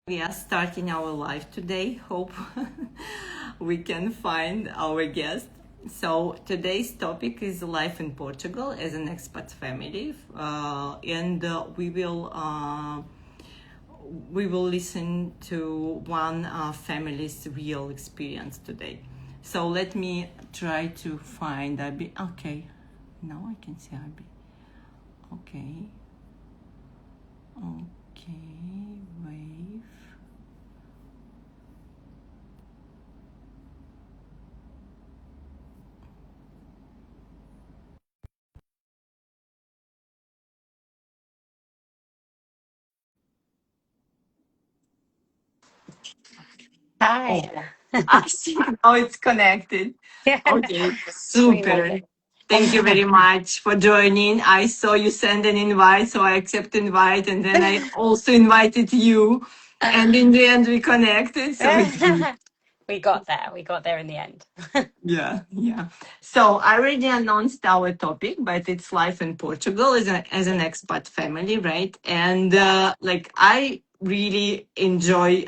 We are starting our live today. Hope we can find our guest. So today's topic is life in Portugal as an expat family, and we will listen to one family's real experience today. So let me try to find Abbie. Okay, now I can see Abbie. Okay. Okay, wave. Hi. Oh, I see now it's connected. Yeah, Okay, we made super. it. Thank you very much for joining. I saw you send an invite, so I accept invite, and then I also invited you, and in the end we connected. So it's good. We got there. We got there in the end. Yeah, yeah. So I already announced our topic, but it's life in Portugal as an expat family, right? And Yeah. like I really enjoy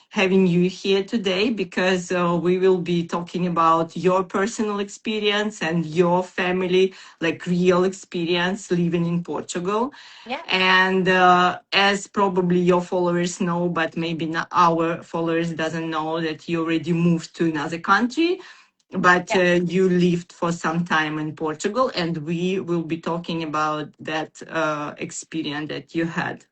having you here today because we will be talking about your personal experience and your family, like real experience living in Portugal. Yeah. And as probably your followers know, but maybe not our followers doesn't know that you already moved to another country, but Yeah. you lived for some time in Portugal, and we will be talking about that experience that you had,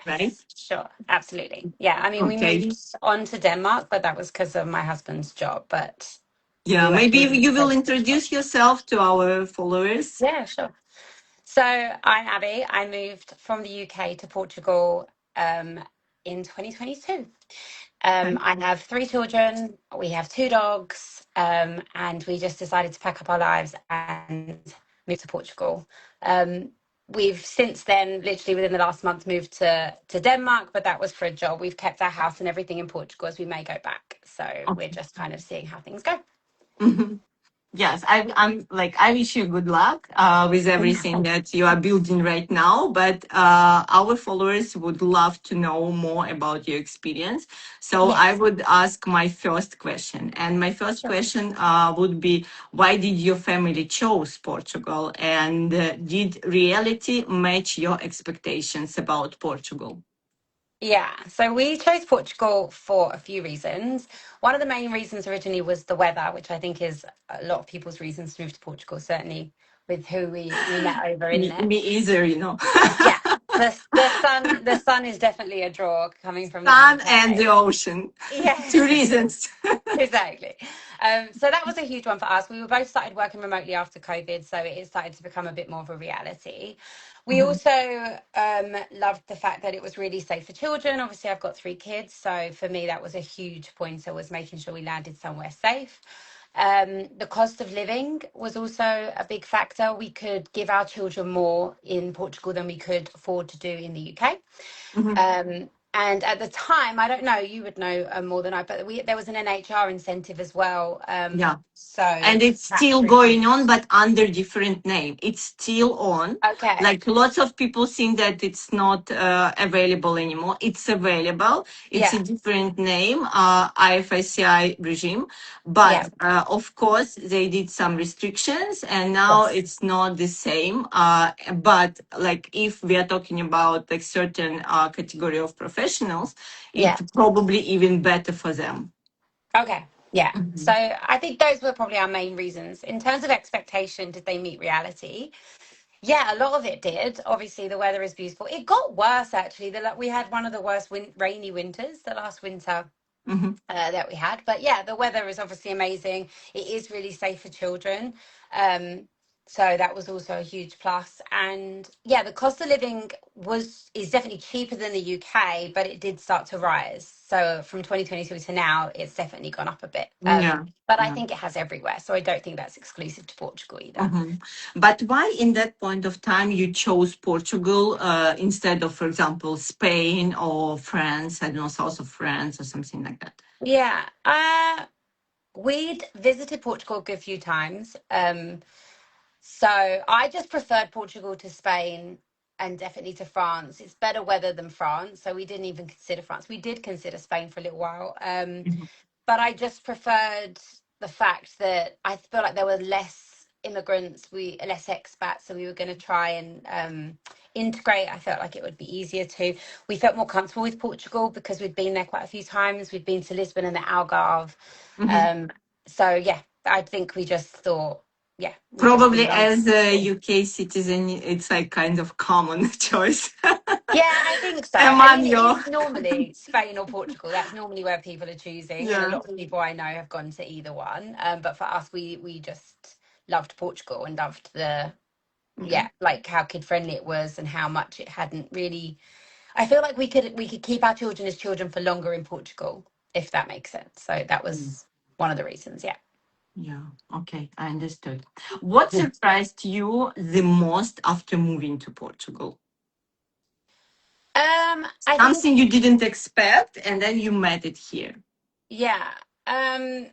right? Yes. Sure. Absolutely. Yeah. I mean, we Okay. moved on to Denmark, but that was because of my husband's job. But Yeah, we went maybe through the you will process. introduce yourself to our followers. Yeah. Sure. So I'm Abby. I moved from the UK to Portugal in 2022. Okay. I have three children. We have two dogs, and we just decided to pack up our lives and move to Portugal. Um, we've since then, literally within the last month, moved to Denmark, but that was for a job. We've kept our house and everything in Portugal as we may go back. So we're just kind of seeing how things go. Okay. Yes, I'm like, I wish you good luck with everything that you are building right now. But our followers would love to know more about your experience. So I Yes, would ask my first question, and my first sure. question would be, why did your family chose Portugal, and did reality match your expectations about Portugal? Yeah, so we chose Portugal for a few reasons. One of the main reasons originally was the weather, which I think is a lot of people's reasons to move to Portugal, certainly with who we met over in there. Me either, you know. Yeah, the sun is definitely a draw coming from the Sun and UK. the ocean. Two Yeah, reasons. exactly. So that was a huge one for us. We were both started working remotely after COVID, so it started to become a bit more of a reality. We also loved the fact that it was really safe for children. Obviously, I've got three kids, so for me that was a huge pointer, was making sure we landed somewhere safe. The cost of living was also a big factor. We could give our children more in Portugal than we could afford to do in the UK. Mhm. And at the time, I don't know, you would know more than I, but there was an NHR incentive as well. Yeah. So And it's that's still really going on, but under different name. It's still on. okay. Like lots of people think that it's not available anymore. It's available. It's a Yeah, different name, IFSCI regime. yeah, But of course, they did some restrictions, and now yes, it's not the same. But like if we are talking about like certain category of professionals, yeah. it's probably even better for them. Okay, yeah. So Mhm. I think those were probably our main reasons. In terms of expectation, did they meet reality? Yeah, a lot of it did. Obviously, the weather is beautiful. It got worse actually. We had one of the worst rainy winters the last winter Mhm. that we had. But yeah, the weather is obviously amazing. It is really safe for children. Um, so that was also a huge plus. And yeah, the cost of living is definitely cheaper than the UK, but it did start to rise. So from 2022 to now, it's definitely gone up a bit. Yeah. But I Yeah. think it has everywhere. So I don't think that's exclusive to Portugal either. Mhm. But why, in that point of time, you chose Portugal instead of, for example, Spain or France? I don't know, south of France or something like that. Yeah. We'd visited Portugal a good few times. So I just preferred Portugal to Spain and definitely to France. It's better weather than France, so we didn't even consider France. We did consider Spain for a little while, Mhm. but I just preferred the fact that I feel like there were less immigrants, we less expats, so we were going to try and integrate. I felt like it would be easier to. We felt more comfortable with Portugal because we'd been there quite a few times. We'd been to Lisbon and the Algarve, Mhm. um, so yeah, I think we just thought, yeah, we Probably loved as a Portugal. UK citizen, it's like kind of common choice Yeah, I think so. I among mean, it your, is normally Spain or Portugal. That's normally where people are choosing, and a yeah. lot of people I know have gone to either one. But for us, we just loved Portugal and loved the, Yeah. yeah, like how kid friendly it was and how much it hadn't really. I feel like we could keep our children as children for longer in Portugal, if that makes sense. So that Mm. was one of the reasons. Yeah. Yeah. Okay, I understood. What surprised you the most after moving to Portugal? I think, Something you didn't expect, and then you met it here. yeah. Um,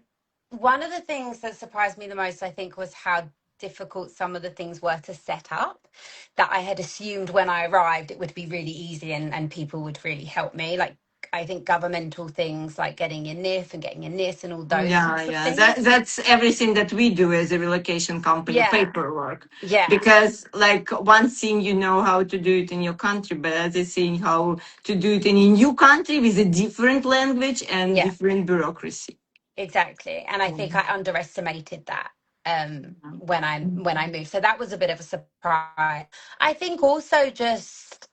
One of the things that surprised me the most, I think, was how difficult some of the things were to set up. That I had assumed when I arrived it would be really easy and people would really help me. Like, I think governmental things like getting your NIF and getting your NIS and all those Yeah, sorts of yeah. things. That's everything that we do as a relocation company, Yeah, paperwork. yeah, Because like one thing you know how to do it in your country, but other thing how to do it in a new country with a different language and yeah, different bureaucracy. exactly. And I think I Mhm. underestimated that when I moved. So that was a bit of a surprise. I think also just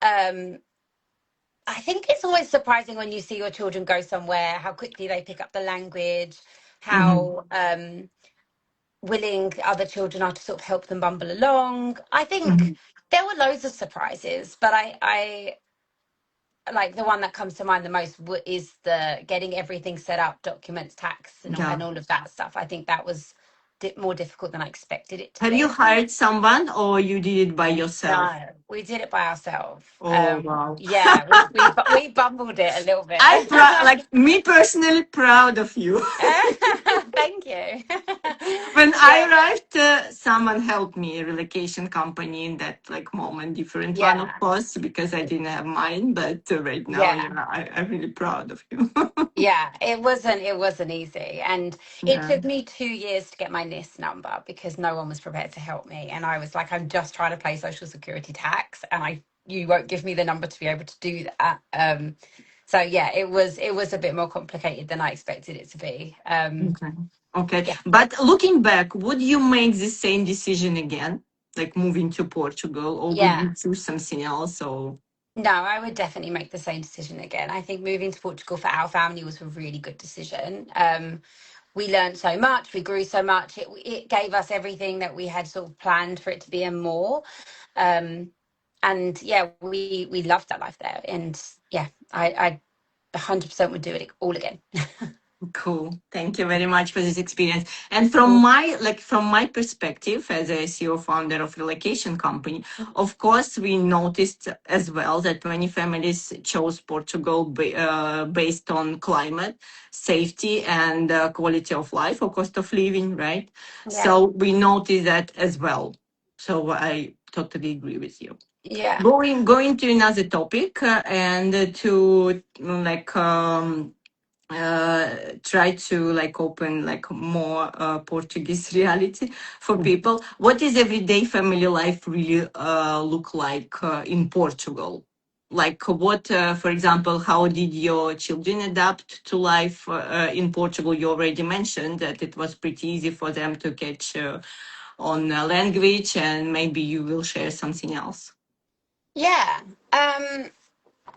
I think it's always surprising when you see your children go somewhere, how quickly they pick up the language, Mhm. how willing other children are to sort of help them bumble along. I think Mhm. there were loads of surprises, but I like the one that comes to mind the most is the getting everything set up, documents, tax, Yeah. and all of that stuff. I think that was more difficult than I expected it to Have you be. hired someone or you did it by yourself? No, we did it by ourselves. Oh wow. Yeah, we bumbled it a little bit. Like me personally proud of you. Thank you. When I Yeah, arrived, someone helped me, a relocation company in that like moment, different one of yeah, course, because I didn't have mine. But right now, yeah, yeah, I'm really proud of you. yeah. It wasn't easy, and it Yeah. took me 2 years to get my NIS number because no one was prepared to help me, and I was like, I'm just trying to pay Social Security tax, and you won't give me the number to be able to do that. So yeah, it was a bit more complicated than I expected it to be. Okay. Okay. Yeah. But looking back, would you make the same decision again, like moving to Portugal, or would Yeah. you choose something else? Or No, I would definitely make the same decision again. I think moving to Portugal for our family was a really good decision. We learned so much, we grew so much. It gave us everything that we had sort of planned for it to be and more. Um, and yeah, we loved that life there. And yeah, I 100% would do it all again. cool. Thank you very much for this experience. And from my perspective as a CEO founder of relocation company, of course, we noticed as well that many families chose Portugal based on climate, safety, and quality of life or cost of living, right? Yeah, So we noticed that as well. So I totally agree with you. yeah, Going to another topic and to try to like open like more Portuguese reality for people. What is everyday family life really look like in Portugal? Like what, for example, how did your children adapt to life in Portugal? You already mentioned that it was pretty easy for them to catch on language, and maybe you will share something else. yeah.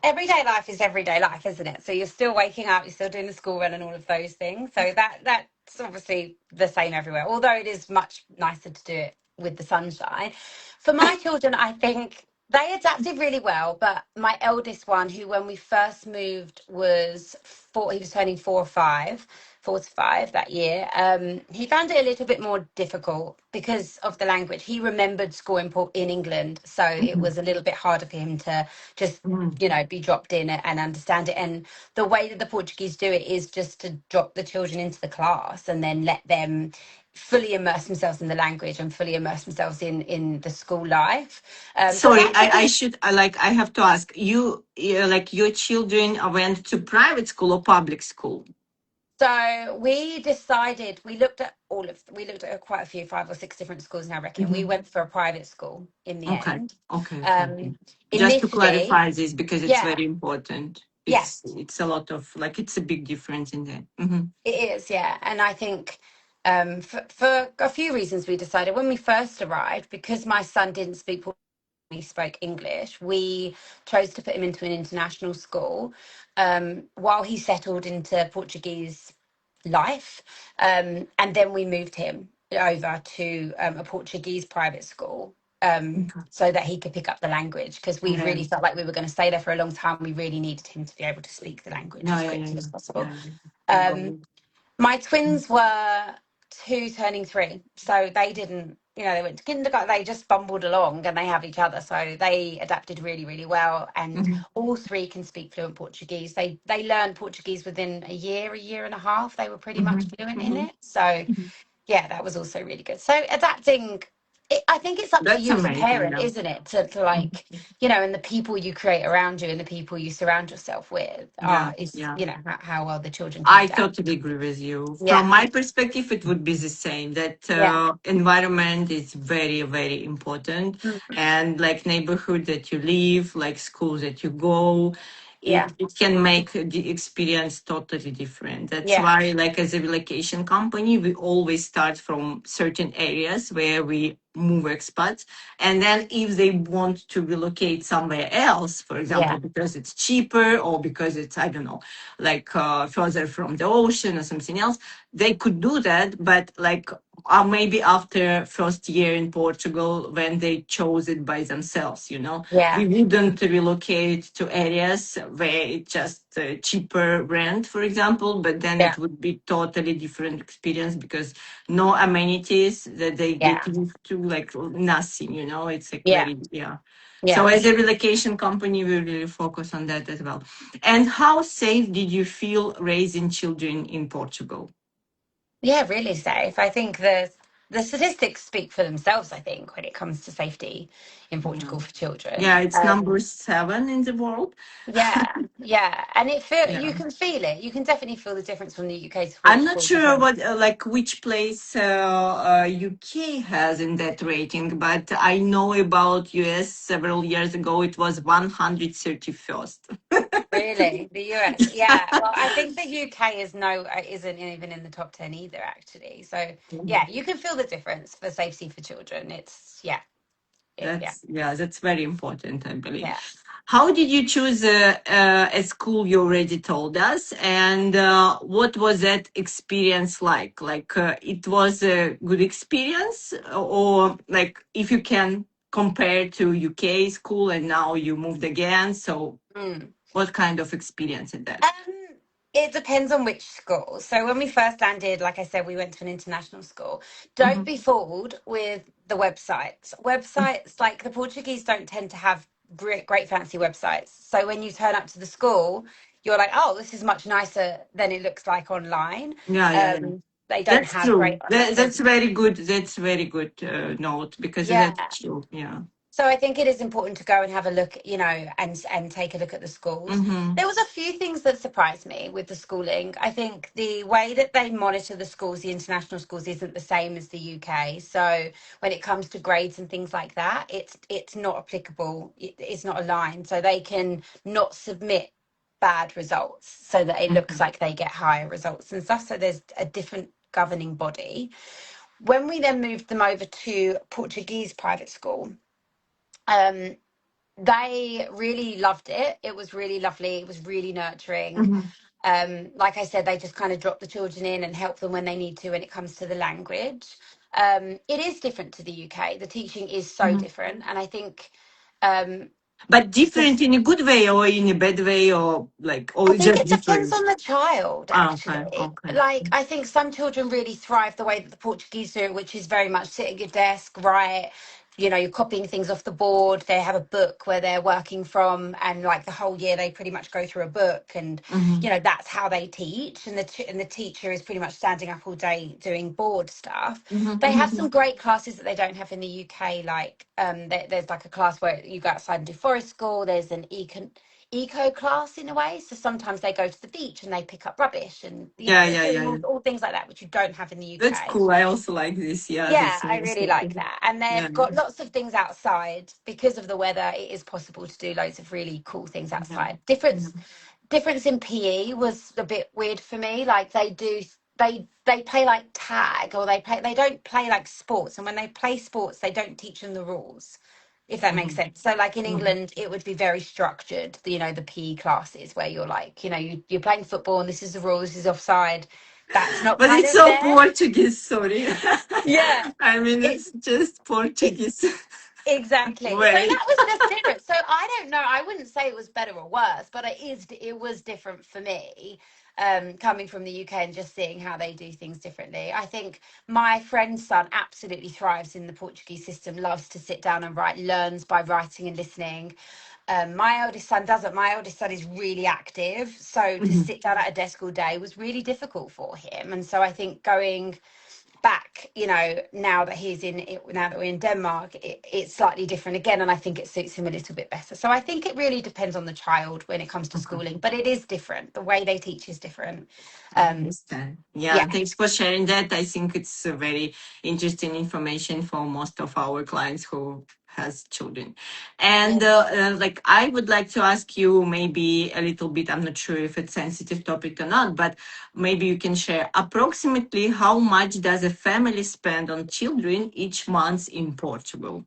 Everyday life is everyday life, isn't it? So you're still waking up, you're still doing the school run and all of those things. So that's obviously the same everywhere. Although it is much nicer to do it with the sunshine. For my children, I think they adapted really well. But my eldest one, who when we first moved was four, he was turning 4 or 5, 4 to 5 that year. He found it a little bit more difficult because of the language. He remembered school in England, so it Mhm. was a little bit harder for him to just Mm. be dropped in and understand it. And the way that the Portuguese do it is just to drop the children into the class and then let them fully immerse themselves in the language and fully immerse themselves in the school life. So Sorry, that's a I big. should I have to ask you, like your children went to private school or public school? So we decided we looked at quite a few, 5 or 6 different schools now, I reckon. We Hmm. went for a private school in the Okay, end. okay. Just to Initially, clarify this because it's yeah, very important. yeah, It's a lot of like it's a big difference in that. Hmm. it is, yeah. And I think for a few reasons we decided when we first arrived, because my son didn't speak Portuguese, he spoke English, we chose to put him into an international school while he settled into Portuguese life. And then we moved him over to a Portuguese private school Okay. so that he could pick up the language because we Yeah, really felt like we were going to stay there for a long time. We really needed him to be able to speak the language yeah, as yeah, yeah, quickly yeah. as possible. Yeah, yeah. I got Um, it. my twins were 2 turning 3, so they didn't, they went to kindergarten, they just bumbled along and they have each other. So they adapted really, really well. And Hmm. all 3 can speak fluent Portuguese. They learned Portuguese within a year and a half. They were pretty Hmm. much fluent in Hmm. it. So yeah, that was also really good. So adapting, I think it's up to That's you as a amazing. parent, Yeah. isn't it? To like, and the people you create around you and the people you surround yourself with Yeah, is, yeah. how well the children can I adapt. totally agree with you. From Yeah. my perspective, it would be the same. That Yeah. environment is very, very important, Mm. and like neighborhood that you live, like schools that you go, Yeah. it can make the experience totally different. That's Yeah. why, like as a relocation company, we always start from certain areas where we move expats, and then if they want to relocate somewhere else, for example, Yeah. because it's cheaper or because it's I don't know like further from the ocean or something else, they could do that. But like maybe after first year in Portugal, when they chose it by themselves, Yeah. we wouldn't relocate to areas where it's just cheaper rent, for example. But then Yeah. it would be totally different experience because no amenities that they Yeah. get used to, like nothing. It's like Yeah. very yeah. So Yeah. as a relocation company, we really focus on that as well. And how safe did you feel raising children in Portugal? Yeah, really safe. I think the statistics speak for themselves, I think, when it comes to safety in Yeah, Portugal for children. yeah, it's number 7 in the world. Yeah, yeah. And Yeah. you can feel it. You can definitely feel the difference from the UK to I'm not Portugal sure because what like which place UK has in that rating, but I know about US several years ago. It was 131st. really the US. Yeah. Well, I think the UK isn't even in the top 10 either, actually. So yeah, you can feel the difference for safety for children. It's yeah, yeah, That's very important, I believe. yeah. How did you choose a school? You already told us, and what was that experience like? Like it was a good experience, or like if you can compare to UK school and now you moved again. So, Mm. what kind of experience is that? Um, it depends on which school. So when we first landed, like I said, we went to an international school. Don't Hmm. be fooled with the websites. Websites like the Portuguese don't tend to have great fancy websites. So when you turn up to the school, you're like, oh, this is much nicer than it looks like online. Yeah, yeah, yeah. They don't That's have great true. online. So That's very good. That's very good note because yeah. that's true. Yeah. So I think it is important to go and have a look, and take a look at the schools. Mm-hmm. There was a few things that surprised me with the schooling. I think the way that they monitor the schools, the international schools, isn't the same as the UK. So when it comes to grades and things like that, it's not applicable. It's not aligned. So they can not submit bad results so that it looks like they get higher results and stuff. So there's a different governing body. When we then moved them over to Portuguese private school, um, they really loved it. It was really lovely. It was really nurturing. Mm-hmm. Like I said, they just kind of drop the children in and help them when they need to when it comes to the language. It is different to the UK. The teaching is so different. And I think um, But different this, in a good way or in a bad way or like or I it's think just it depends different. on the child, Ah, okay, actually. okay. Like, I think some children really thrive the way that the Portuguese do it, which is very much sit at your desk, write, you're copying things off the board. They have a book where they're working from, and like the whole year they pretty much go through a book, and Mm-hmm. that's how they teach. And the teacher is pretty much standing up all day doing board stuff. They have Mm-hmm. some great classes that they don't have in the UK. Like there's like a class where you go outside and do forest school. There's an eco class in a way. So sometimes they go to the beach and they pick up rubbish, and Yeah, they're yeah, doing yeah, yeah. all things like that, which you don't have in the That's UK. cool. I also like this. Yeah, Yeah, that's I nice. really like that. And Yeah. they've got lots of things outside because of the weather. It is possible to do loads of really cool things Yeah. outside. Yeah. Difference in PE was a bit weird for me. Like they play like tag, or they don't play like sports. And when they play sports, they don't teach them the rules, if that makes Mm-hmm. sense. So like in Mm-hmm. England, it would be very structured, the PE classes where you're like, you're playing football and this is the rules, this is offside. That's not But kind it's of so there. Portuguese, sorry. Yeah. I mean, It it's just it Portuguese Exactly. So way. that was just different. So I don't know. I wouldn't say it was better or worse, but it was different for me, coming from the UK and just seeing how they do things differently. I think my friend's son absolutely thrives in the Portuguese system, loves to sit down and write, learns by writing and listening. My eldest son doesn't. My eldest son is really active. So to Mhm. sit down at a desk all day was really difficult for him. And so I think going back, now that we're in Denmark, it's slightly different again, and I think it suits him a little bit better. So I think it really depends on the child when it comes to Okay. schooling, but it is different. The way they teach is different. I um understand. Yeah, yeah, thanks for sharing that. I think it's a very interesting information for most of our clients who has children. yeah. And like I would like to ask you maybe a little bit, I'm not sure if it's sensitive topic or not, but maybe you can share approximately how much does a family spend on children each month in Portugal?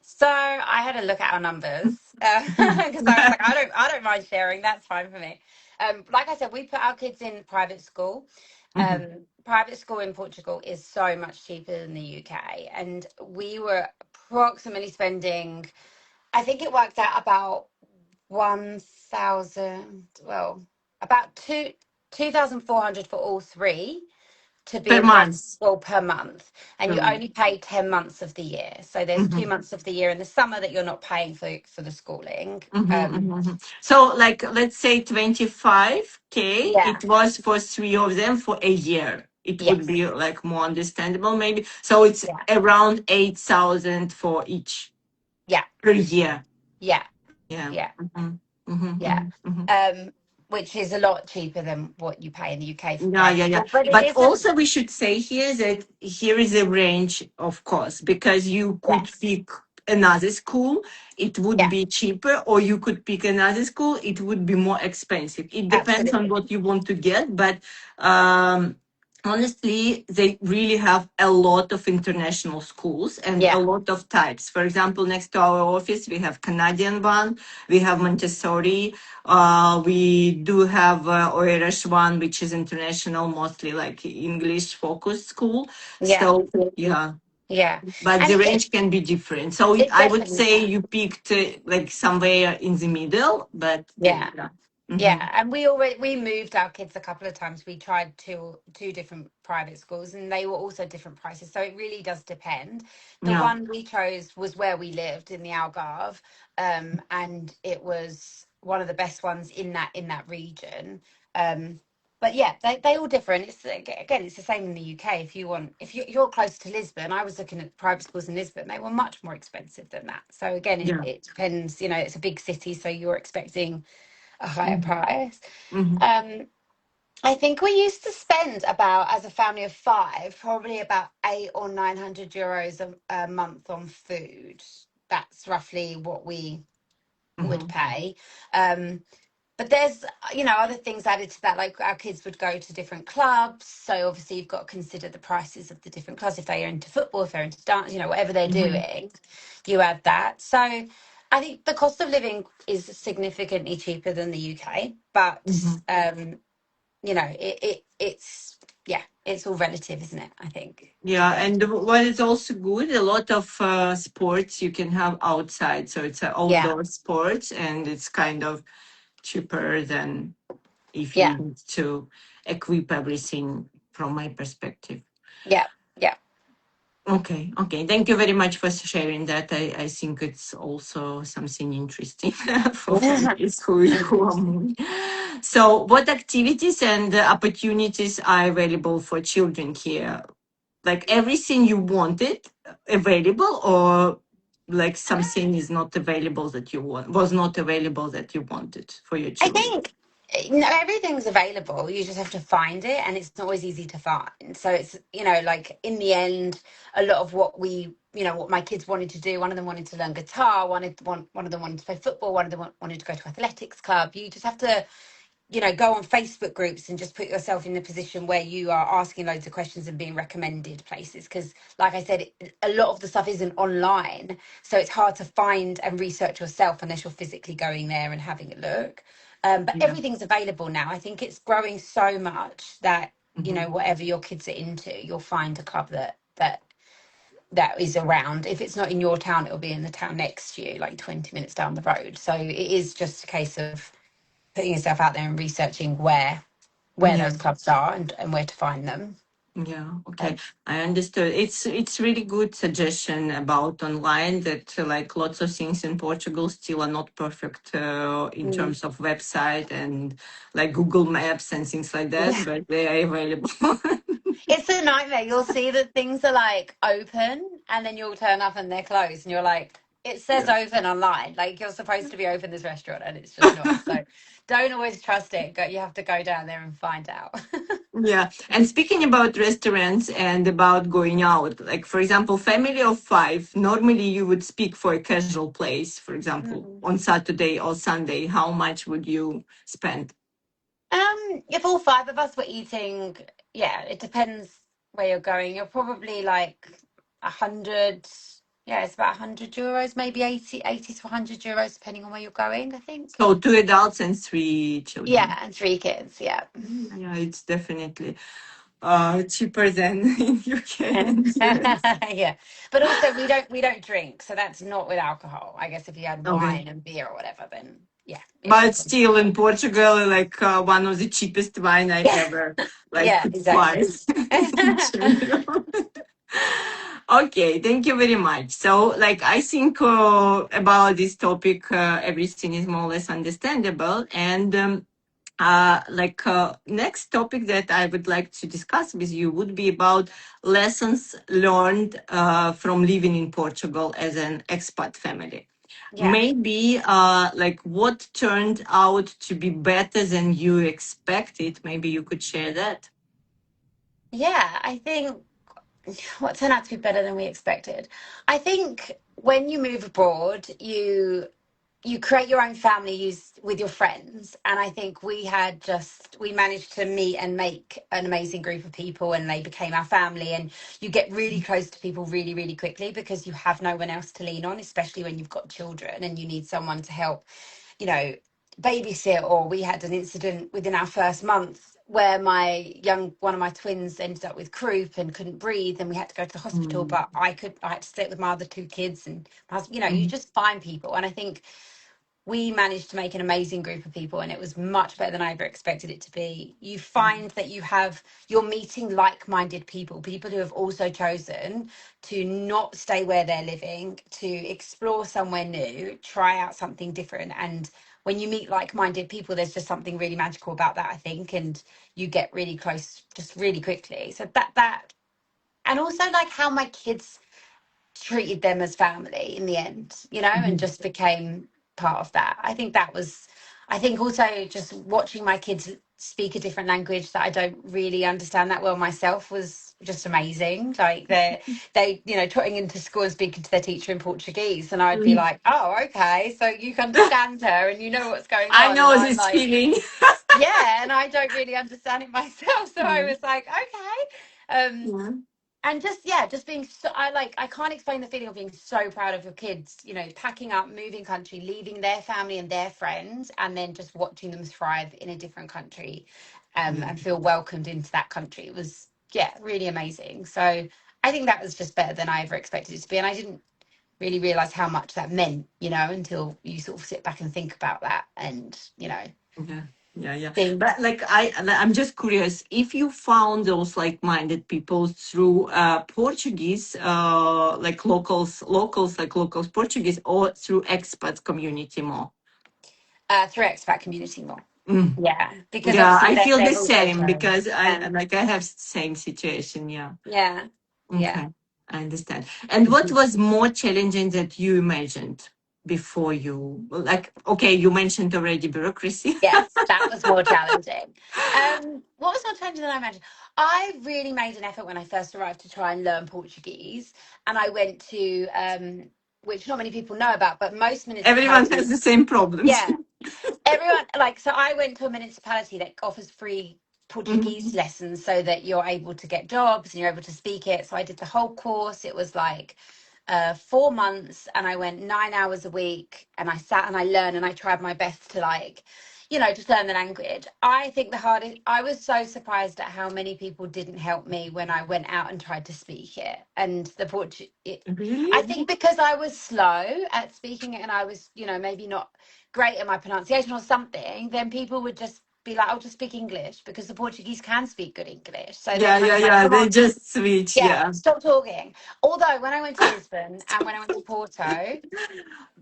So I had a look at our numbers, because I was like, I don't mind sharing. That's fine for me. Like I said, we put our kids in private school. Mhm. Private school in Portugal is so much cheaper than the UK, and we were approximately spending, I think it worked out about 1,000, well, about 2,400 for all three to be Per in private month. school per month. And Per you month. only pay 10 months of the year. So there's Mhm. 2 months of the year in the summer that you're not paying for the schooling. So, like, let's say 25K, Yeah. it was for three of them for a year. It would Yes. be like more understandable, maybe. So it's Yeah. around 8,000 for each Yeah. per year. Yeah. Yeah. Yeah. Mm-hmm. Mm-hmm. Yeah. Mm-hmm. Which is a lot cheaper than what you pay in the UK for Yeah, private yeah, yeah. school. But it But isn't. also, we should say here that here is a range of costs because you could Yes. pick another school, it would Yeah. be cheaper, or you could pick another school, it would be more expensive. It depends on Absolutely. what you want to get, but um, honestly, they really have a lot of international schools and a Yeah. lot of types. For example, next to our office, we have Canadian one, we have Montessori, we do have Oirish one, which is international, mostly like English focused school. Yeah. So yeah, Yeah. but And the range can be different. So it I would definitely say can. you picked like somewhere in the middle, but Yeah. yeah. Yeah, Hmm. and we moved our kids a couple of times. We tried two different private schools, and they were also different prices. So it really does depend. The Yeah, one we chose was where we lived in the Algarve, and it was one of the best ones in that region. But yeah, they all different. It's again, it's the same in the UK. If you're close to Lisbon, I was looking at private schools in Lisbon. They were much more expensive than that. So again, it, yeah. it depends. It's a big city, so you're expecting a higher Hmm. price. Hmm. Um, I think we used to spend about, as a family of five, probably about 800 or 900 euros a month on food. That's roughly what we would Hmm. pay. Um, but there's, other things added to that, like our kids would go to different clubs. So obviously you've got to consider the prices of the different clubs. If they are into football, if they're into dance, whatever they're Hmm. doing, you add that. So I think the cost of living is significantly cheaper than the UK, but Hmm. it's all relative, isn't it? I think. Yeah, So and what is also good, a lot of sports you can have outside. So it's an yeah, outdoor sport and it's kind of cheaper than if you yeah, need to equip everything from my perspective. yeah, yeah. Okay, okay. Thank you very much for sharing that. I think it's also something interesting for families who are moving. So, what activities and opportunities are available for children here? Like everything you wanted available, or like something is not available that you want was not available that you wanted for your I children? think no, everything's available. You just have to find it, and it's not always easy to find. So it's, like in the end, a lot of what my kids wanted to do. One of them wanted to learn guitar. One of them wanted to play football. One of them wanted to go to athletics club. You just have to, go on Facebook groups and just put yourself in the position where you are asking loads of questions and being recommended places. Because, like I said, a lot of the stuff isn't online, so it's hard to find and research yourself unless you're physically going there and having a look. But Yeah. everything's available now. I think it's growing so much that Mhm. whatever your kids are into, you'll find a club that is around. If it's not in your town, it'll be in the town next to you, like 20 minutes down the road. So it is just a case of putting yourself out there and researching where Yeah. those clubs are and where to find them. Yeah, okay. Um, I understood. It's really good suggestion about online that like lots of things in Portugal still are not perfect in mm, terms of website and like Google Maps and things like that, yeah, but they are available. it's a nightmare. You'll see that things are like open, and then you'll turn up and they're closed, and you're like, it says Yeah. open online, like you're supposed to be open this restaurant, and it's just not. So don't always trust it. You have to go down there and find out. Yeah. And speaking about restaurants and about going out, like for example, family of five, normally you would speak for a casual place, for example, Mm. on Saturday or Sunday. How much would you spend? If all five of us were eating, yeah, it depends where you're going. You're probably like 100, yeah, it's about €100, maybe 80 to €100, depending on where you're going, I think. So two adults and three children. Yeah, and three kids, yeah. Yeah, it's definitely cheaper than in UK and US. Yeah. But also we don't drink, so that's not with alcohol. I guess if you had Okay. wine and beer or whatever, then yeah, it But would probably still in Portugal, like one of the cheapest wine I yeah, ever like yeah, could find. exactly. Okay, thank you very much. So, like, I think about this topic, everything is more or less understandable. And next topic that I would like to discuss with you would be about lessons learned from living in Portugal as an expat family. Yeah. Maybe like what turned out to be better than you expected. Maybe you could share that. Yeah, I think what turned out to be better than we expected. I think when you move abroad, you create your own family with your friends, and I think we managed to meet and make an amazing group of people, and they became our family. And you get really close to people really, really quickly because you have no one else to lean on, especially when you've got children and you need someone to help, you know, babysit. Or we had an incident within our first month where one of my twins ended up with croup and couldn't breathe, and we had to go to the hospital. Mm, But I had to stay with my other two kids, and my husband, you mm, just find people. And I think we managed to make an amazing group of people, and it was much better than I ever expected it to be. You find that you're meeting like-minded people who have also chosen to not stay where they're living, to explore somewhere new, try out something different. And when you meet like-minded people, there's just something really magical about that, I think, and you get really close just really quickly. So that and also like how my kids treated them as family in the end, and mhm, just became part of that. I think also just watching my kids speak a different language that I don't really understand that well myself was just amazing. Like they trotting into school and speaking to their teacher in Portuguese, and I'd be mm. like, oh, okay, so you can understand her and you know what's going I on, and know I'm this like, feeling. yeah, and I don't really understand it myself. So I Mm, was like, okay. yeah, And just, yeah, just being so, I can't explain the feeling of being so proud of your kids, packing up, moving country, leaving their family and their friends, and then just watching them thrive in a different country, yeah, and feel welcomed into that country. It was, yeah, really amazing. So I think that was just better than I ever expected it to be. And I didn't really realize how much that meant, until you sort of sit back and think about that. And yeah. Yeah, yeah. Being But like I'm just curious if you found those like-minded people through Portuguese, like locals Portuguese, or through expat community more. through expat community more. Mm. Yeah, because Yeah, obviously I feel the they're all same local. because Yeah, I have same situation. Yeah. yeah, yeah. Okay, I understand. And what was more challenging that you imagined before you like? Okay, you mentioned already bureaucracy. Yes, that was more challenging. What was more challenging than I imagined? I really made an effort when I first arrived to try and learn Portuguese, and I went to which not many people know about, but most Everyone has municipalities. the same problems. Yeah, everyone like so I went to a municipality that offers free Portuguese Mhm. lessons so that you're able to get jobs and you're able to speak it. So I did the whole course. It was like 4 months, and I went 9 hours a week, and I sat and I learned and I tried my best to just learn the language. I think the hardest, I was so surprised at how many people didn't help me when I went out and tried to speak it. And the Portuguese, I Really? think because I was slow at speaking it and I was, maybe not great at my pronunciation or something, then people would just be like, I'll just speak English because the Portuguese can speak good English. So they're Yeah, kind yeah, of like, yeah. come They on, just switch. yeah, Yeah. stop talking. Although when I went to Lisbon and when I went to Porto,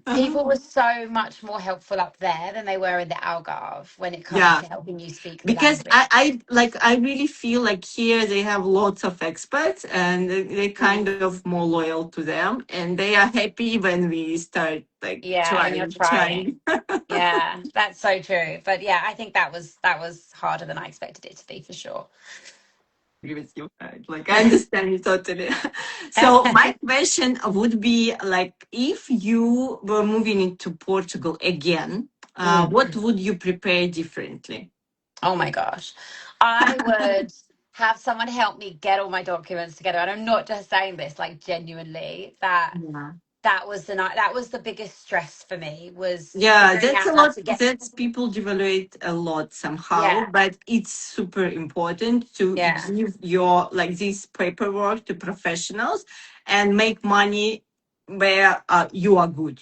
Uh-huh. people were so much more helpful up there than they were in the Algarve when it comes Yeah. to helping you speak the Because language. I really feel like here they have lots of experts and they're kind Mm. of more loyal to them and they are happy when we start like Yeah, and you're trying. trying. Yeah, that's so true. But yeah, I think that was harder than I expected it to be for sure. Agree with you. Like I understand you totally. So my question would be like, if you were moving into Portugal again, Mm. what would you prepare differently? Oh my gosh. I would have someone help me get all my documents together. And I'm not just saying this, like genuinely, Yeah. that was the night that was the biggest stress for me was Yeah, figuring that's out a how lot. to get. That's people devaluate a lot somehow, Yeah, but it's super important to yeah, give your like this paperwork to professionals and make money where you are good.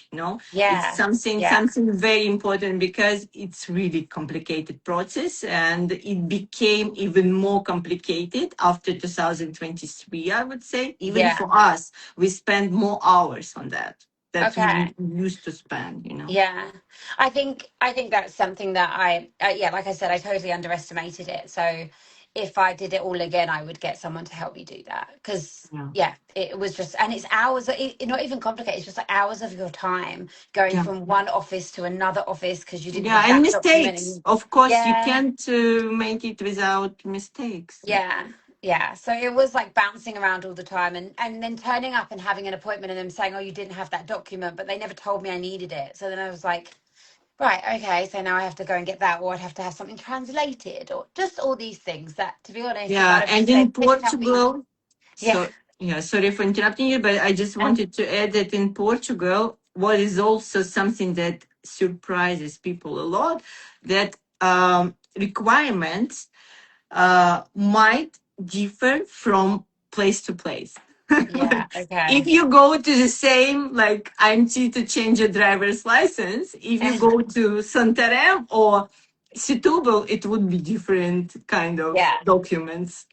It's yeah, yeah, something very important because it's really complicated process and it became even more complicated after 2023. I would say even yeah. for us, we spend more hours on that Okay. we used to spend. Yeah, I think that's something that yeah, like I said, I totally underestimated it. So if I did it all again, I would get someone to help me do that because Yeah. yeah, it was just, and it's hours, not even complicated. It's just like hours of your time going Yeah. from one office to another office because you didn't Yeah. have And that document. mistakes. And Of course, you yeah, can't make it without mistakes. yeah, yeah. So it was like bouncing around all the time, and then turning up and having an appointment and them saying, "Oh, you didn't have that document," but they never told me I needed it. So then I was like, right, okay, so now I have to go and get that, or I'd have to have something translated, or just all these things that, to be honest, if I'd Yeah. have And just said, in can you help me? Portugal, Yeah, so yeah, sorry for interrupting you, but I just wanted to add that in Portugal, what is also something that surprises people a lot, that requirements might differ from place to place. yeah, Like, if okay. you go to the same, like IMT to change a driver's license, if you go to Santarem or Setúbal, it would be different kind of Yeah, documents.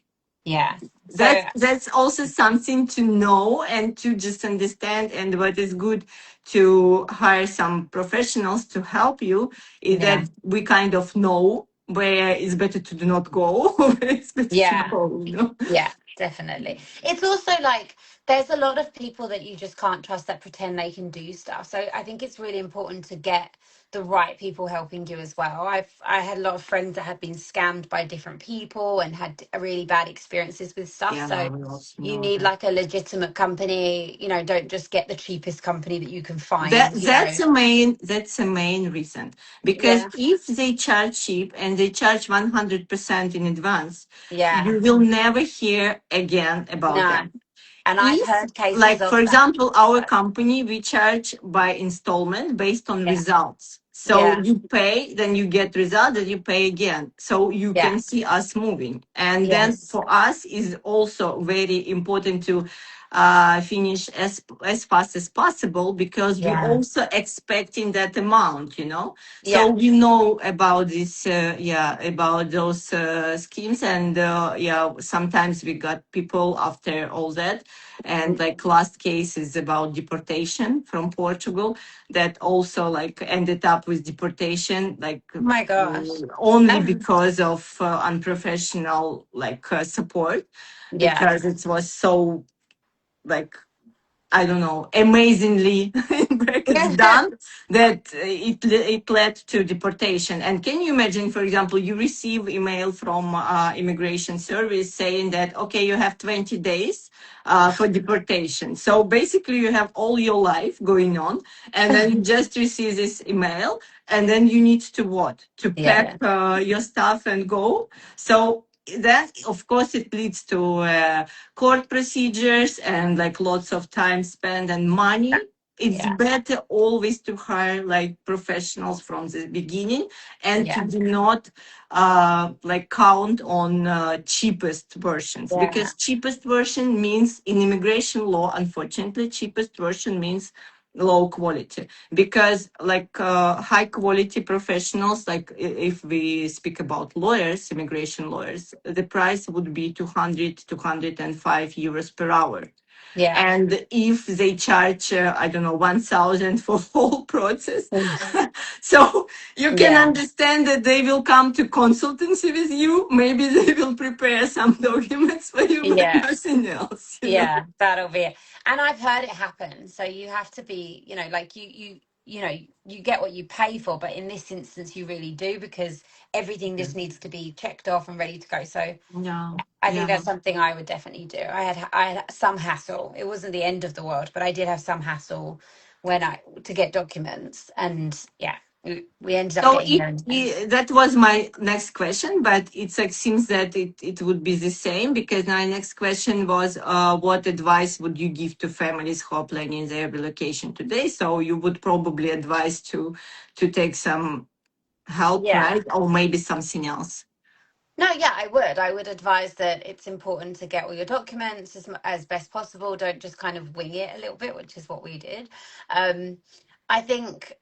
yeah. So, That's also something to know and to just understand. And what is good to hire some professionals to help you is yeah. that we kind of know where it's better to do not go, where it's better to Yeah, go. yeah, definitely. It's also like there's a lot of people that you just can't trust that pretend they can do stuff. So I think it's really important to get the right people helping you as well. I had a lot of friends that had been scammed by different people and had really bad experiences with stuff. Yeah, So we also you know need that. like a legitimate company, don't just get the cheapest company that you can That find, that's a main reason, because Yeah, if they charge cheap and they charge 100% in advance, yeah. you will never hear again about No. them. And I've If, heard cases like for of that. example, our company, we charge by installment based on Yeah, results, so yeah, you pay, then you get results, then you pay again, so you yeah, can see us moving. And then yes, for us is also very important to finish as fast as possible, because we Yeah. also expecting that amount, you know. So Yeah. we know about this, yeah, about those schemes, and yeah, sometimes we got people after all that, and like last case is about deportation from Portugal, that also like ended up with deportation, like Oh my gosh. only because of unprofessional like support, Yeah. because it was so like, I don't know, amazingly in brackets done, that it led to deportation. And can you imagine, for example, you receive email from immigration service saying that, okay, you have 20 days for deportation. So basically you have all your life going on, and then you just receive this email, and then you need to what? To pack Yeah. your stuff and go. So that, of course, it leads to court procedures and like lots of time spent and money. It's Yeah. better always to hire like professionals from the beginning, and to Yeah. do not like count on cheapest versions, Yeah. because cheapest version means in immigration law, unfortunately, cheapest version means low quality, because like high quality professionals, like if we speak about lawyers, immigration lawyers, the price would be 200 205 euros per hour. Yeah. And if they charge I don't know, 1,000 for whole process, so you can Yeah. understand that they will come to consultancy with you, maybe they will prepare some documents for you, but Yeah. nothing else, you know. Yeah, that'll be it. And I've heard it happen. So you have to be, like you get what you pay for, but in this instance you really do, because everything just needs to be checked off and ready to go. So Yeah, I think yeah. that's something I would definitely do. I had some hassle. It wasn't the end of the world, but I did have some hassle when I to get documents, and yeah, we ended up So getting there in the end. that was my next question, but it's like seems that it would be the same, because my next question was, what advice would you give to families who are planning their relocation today? So you would probably advise to take some help, Yeah. right? Or maybe something else. No, yeah, I would. I would advise that it's important to get all your documents as best possible. Don't just kind of wing it a little bit, which is what we did. Um, I think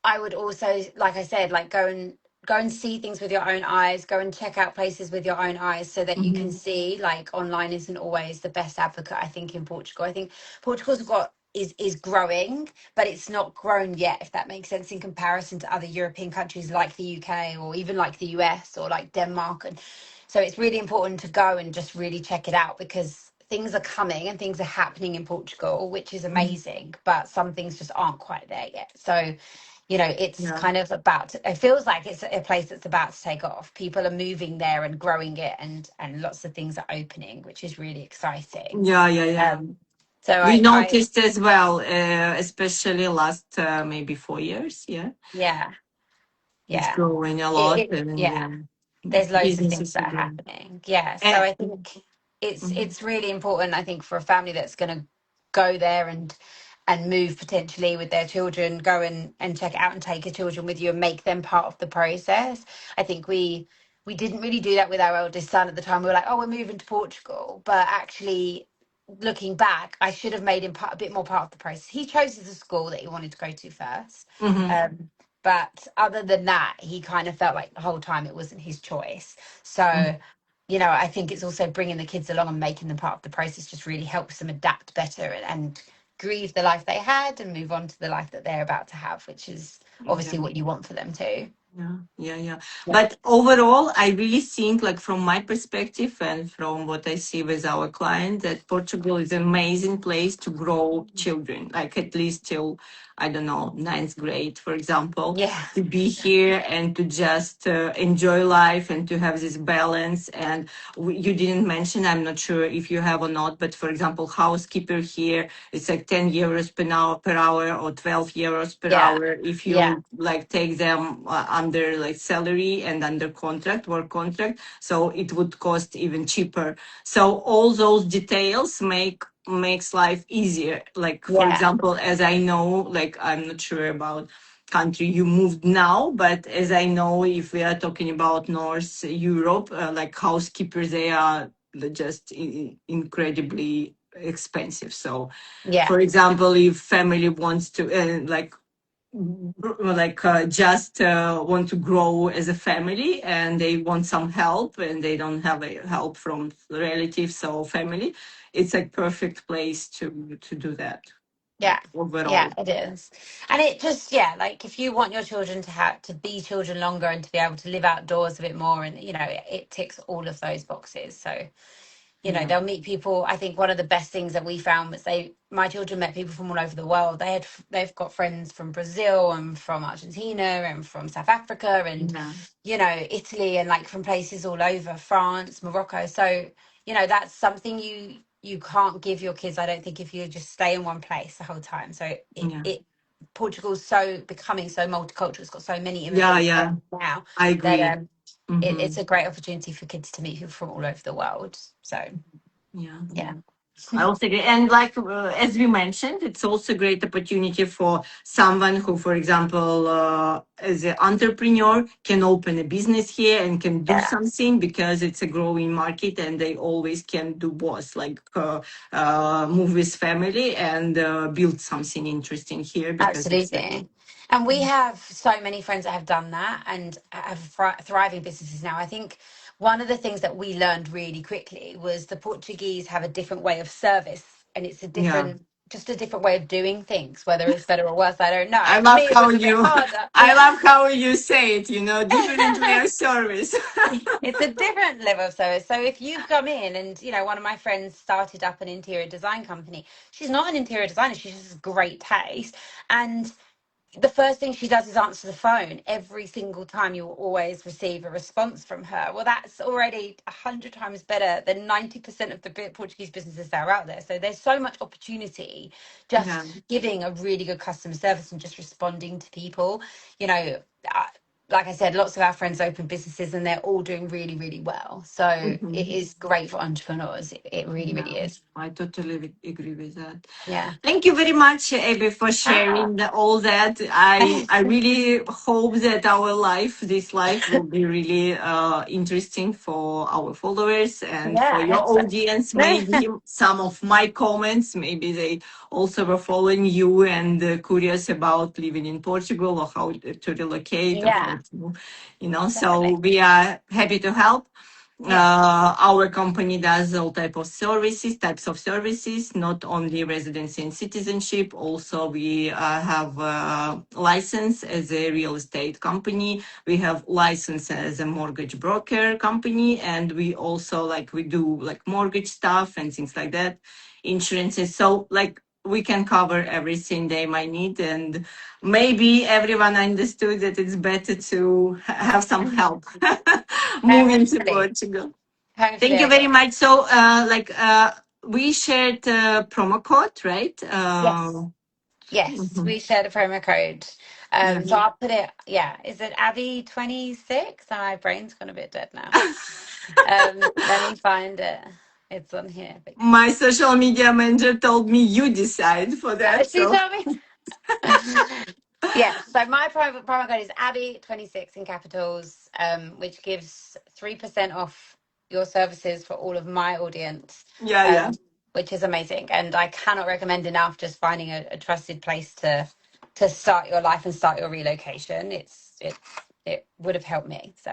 I would also, like I said, like go and see things with your own eyes, go and check out places with your own eyes, so that you can Mm-hmm. see, like, online isn't always the best advocate. I think in Portugal, I think Portugal's got is growing, but it's not grown yet, if that makes sense, in comparison to other European countries like the UK, or even like the US, or like Denmark. And so it's really important to go and just really check it out, because things are coming and things are happening in Portugal, which is amazing, but some things just aren't quite there yet. So it's Yeah. kind of it feels like it's a place that's about to take off. People are moving there and growing it, and lots of things are opening, which is really exciting. Yeah, yeah, yeah. Um, so We I noticed as well, especially last maybe 4 years. Yeah, yeah, it's yeah. growing a lot, and Yeah. There's loads of things businesses are that are growing. happening. Yeah. So And, I think it's mhm. it's really important, I think, for a family that's going to go there and move potentially with their children, go and check it out and take your children with you and make them part of the process. I think we didn't really do that with our eldest son at the time. We were like, oh, we're moving to Portugal, but actually, looking back, I should have made him a bit more part of the process. He chose the school that he wanted to go to first. Mhm. But other than that, he kind of felt like the whole time it wasn't his choice. So, I think it's also bringing the kids along and making them part of the process just really helps them adapt better and grieve the life they had and move on to the life that they're about to have, which is Yeah. obviously what you want for them too. Yeah, yeah, yeah. Yeah. But overall, I really think, like from my perspective and from what I see with our client, that Portugal is an amazing place to grow children, like at least till, I don't know, ninth grade, for example, Yeah. to be here and to just enjoy life and to have this balance. And you didn't mention, I'm not sure if you have or not, but for example, housekeeper here, it's like 10 euros per hour or 12 euros per Yeah. hour if Yeah. you like take them under like salary and under contract, work contract. So it would cost even cheaper. So all those details makes life easier. Like for Yeah. example, as I know, like I'm not sure about country you moved now, but as I know, if we are talking about North Europe, like housekeepers, they are just incredibly expensive. So, Yeah. for example, if family wants to just want to grow as a family and they want some help and they don't have a help from relatives or family, it's a perfect place to do that, Yeah, yeah, overall. it is. And it just, yeah, like if you want your children to have to be children longer and to be able to live outdoors a bit more, and it ticks all of those boxes. So, Yeah, they'll meet people. I think one of the best things that we found was my children met people from all over the world. They've got friends from Brazil and from Argentina and from South Africa and, yeah, Italy, and like from places all over, France, Morocco. So, that's something you can't give your kids, I don't think, if you just stay in one place the whole time. So yeah, Portugal's so becoming so multicultural. It's got so many yeah, immigrants yeah. now I that agree. it's Mm-hmm. a great opportunity for kids to meet people from all over the world. So Yeah, yeah, yeah. I also agree. And like as we mentioned, it's also a great opportunity for someone who, for example, as an entrepreneur, can open a business here and can do yeah, something because it's a growing market, and they always can do both, like move with family and build something interesting here because it's like, absolutely. And we have so many friends that have done that and have thriving businesses now. I think one of the things that we learned really quickly was the Portuguese have a different way of service, and it's yeah. just a different way of doing things. Whether it's better or worse, I don't know. I For love me, it how was a bit you, harder. I love how you say it. Different way of service. It's a different level of service. So if you come in and, one of my friends started up an interior design company, she's not an interior designer, she just has great taste. And the first thing she does is answer the phone. Every single time you will always receive a response from her. Well, that's already 100 times better than 90% of the Portuguese businesses that are out there. So there's so much opportunity just Yeah. giving a really good customer service and just responding to people. You know, uh, like I said, lots of our friends open businesses and they're all doing really, really well. So it Mhm. is great for entrepreneurs. It really, really Yeah, is. I totally agree with that. Yeah. Thank you very much, Abby, for Ah. sharing all that. I really hope that this life will be really interesting for our followers and Yeah, for I your hope so. audience. Maybe some of my comments, maybe they also were following you and curious about living in Portugal or how to relocate or how Yeah, to, so definitely. we are happy to help. Yeah. Our company does all types of services, not only residency and citizenship. Also, we have license as a real estate company. We have license as a mortgage broker company, and we also we do like mortgage stuff and things like that, insurances. So we can cover everything they might need, and maybe everyone understood that it's better to have some help moving to Hopefully. Portugal. Hopefully Thank you I very did. much. So, we shared promo code, right? Yes. Yes, Mhm. we shared a promo code. Yeah. So I'll put it, yeah, is it Abbie 26? My brain's gone a bit dead now. Let me find it. It's on here. My social media manager told me you decide for that. She So, told me. Yes, so my promo code is Abbie 26 in capitals, which gives 3% off your services for all of my audience, yeah, yeah. um, which is amazing. And I cannot recommend enough just finding a trusted place to start your life and start your relocation. It would have helped me. So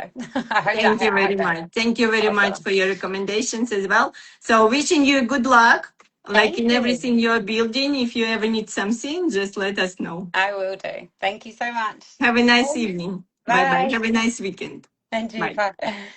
Thank you I very hope that much. Thank you very helps. much for your recommendations as well. So, wishing you good luck, like Thank in you. everything you're building. If you ever need something, just let us know. I will do. Thank you so much. Have a nice evening. Bye bye. Bye. Have a nice weekend. And you. Bye. Bye.